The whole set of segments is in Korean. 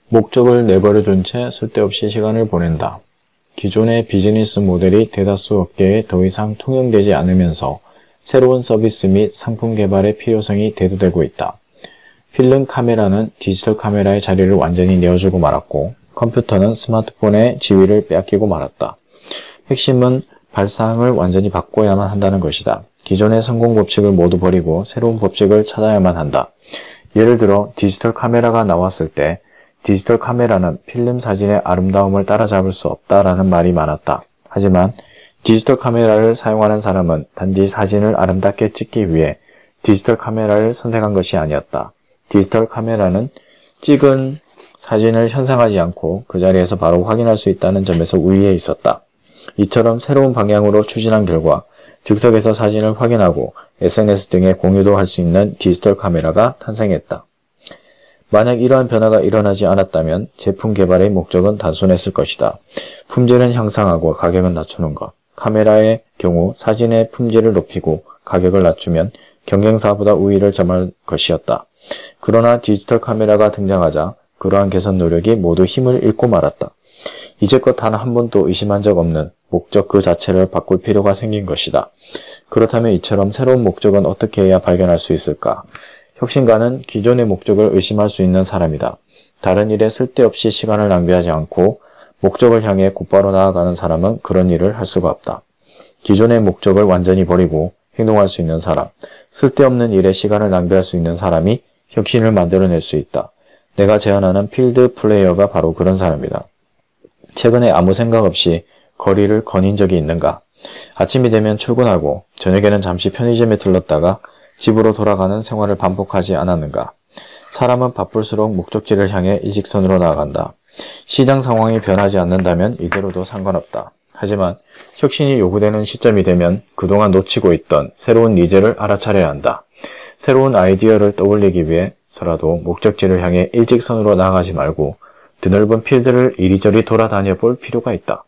목적을 내버려둔 채 쓸데없이 시간을 보낸다. 기존의 비즈니스 모델이 대다수 업계에 더 이상 통용되지 않으면서 새로운 서비스 및 상품 개발의 필요성이 대두되고 있다. 필름 카메라는 디지털 카메라의 자리를 완전히 내어주고 말았고, 컴퓨터는 스마트폰의 지위를 빼앗기고 말았다. 핵심은 발상을 완전히 바꿔야만 한다는 것이다. 기존의 성공 법칙을 모두 버리고 새로운 법칙을 찾아야만 한다. 예를 들어 디지털 카메라가 나왔을 때 디지털 카메라는 필름 사진의 아름다움을 따라잡을 수 없다라는 말이 많았다. 하지만 디지털 카메라를 사용하는 사람은 단지 사진을 아름답게 찍기 위해 디지털 카메라를 선택한 것이 아니었다. 디지털 카메라는 찍은 사진을 현상하지 않고 그 자리에서 바로 확인할 수 있다는 점에서 우위에 있었다. 이처럼 새로운 방향으로 추진한 결과 즉석에서 사진을 확인하고 SNS 등에 공유도 할 수 있는 디지털 카메라가 탄생했다. 만약 이러한 변화가 일어나지 않았다면 제품 개발의 목적은 단순했을 것이다. 품질은 향상하고 가격은 낮추는 것. 카메라의 경우 사진의 품질을 높이고 가격을 낮추면 경쟁사보다 우위를 점할 것이었다. 그러나 디지털 카메라가 등장하자 그러한 개선 노력이 모두 힘을 잃고 말았다. 이제껏 단 한 번도 의심한 적 없는 목적 그 자체를 바꿀 필요가 생긴 것이다. 그렇다면 이처럼 새로운 목적은 어떻게 해야 발견할 수 있을까? 혁신가는 기존의 목적을 의심할 수 있는 사람이다. 다른 일에 쓸데없이 시간을 낭비하지 않고 목적을 향해 곧바로 나아가는 사람은 그런 일을 할 수가 없다. 기존의 목적을 완전히 버리고 행동할 수 있는 사람, 쓸데없는 일에 시간을 낭비할 수 있는 사람이 혁신을 만들어낼 수 있다. 내가 제안하는 필드 플레이어가 바로 그런 사람이다. 최근에 아무 생각 없이 거리를 거닌 적이 있는가? 아침이 되면 출근하고 저녁에는 잠시 편의점에 들렀다가 집으로 돌아가는 생활을 반복하지 않았는가? 사람은 바쁠수록 목적지를 향해 일직선으로 나아간다. 시장 상황이 변하지 않는다면 이대로도 상관없다. 하지만 혁신이 요구되는 시점이 되면 그동안 놓치고 있던 새로운 니즈를 알아차려야 한다. 새로운 아이디어를 떠올리기 위해서라도 목적지를 향해 일직선으로 나아가지 말고 드넓은 필드를 이리저리 돌아다녀 볼 필요가 있다.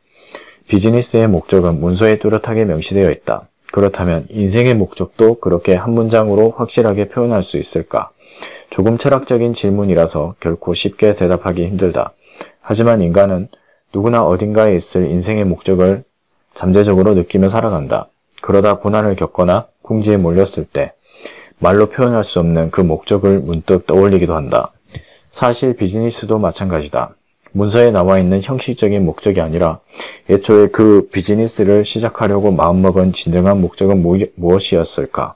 비즈니스의 목적은 문서에 뚜렷하게 명시되어 있다. 그렇다면 인생의 목적도 그렇게 한 문장으로 확실하게 표현할 수 있을까? 조금 철학적인 질문이라서 결코 쉽게 대답하기 힘들다. 하지만 인간은 누구나 어딘가에 있을 인생의 목적을 잠재적으로 느끼며 살아간다. 그러다 고난을 겪거나 궁지에 몰렸을 때 말로 표현할 수 없는 그 목적을 문득 떠올리기도 한다. 사실 비즈니스도 마찬가지다. 문서에 나와 있는 형식적인 목적이 아니라 애초에 그 비즈니스를 시작하려고 마음먹은 진정한 목적은 무엇이었을까?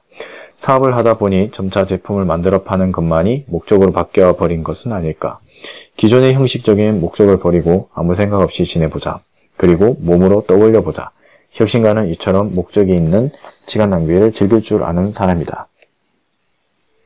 사업을 하다 보니 점차 제품을 만들어 파는 것만이 목적으로 바뀌어 버린 것은 아닐까? 기존의 형식적인 목적을 버리고 아무 생각 없이 지내보자. 그리고 몸으로 떠올려보자. 혁신가는 이처럼 목적이 있는 시간 낭비를 즐길 줄 아는 사람이다.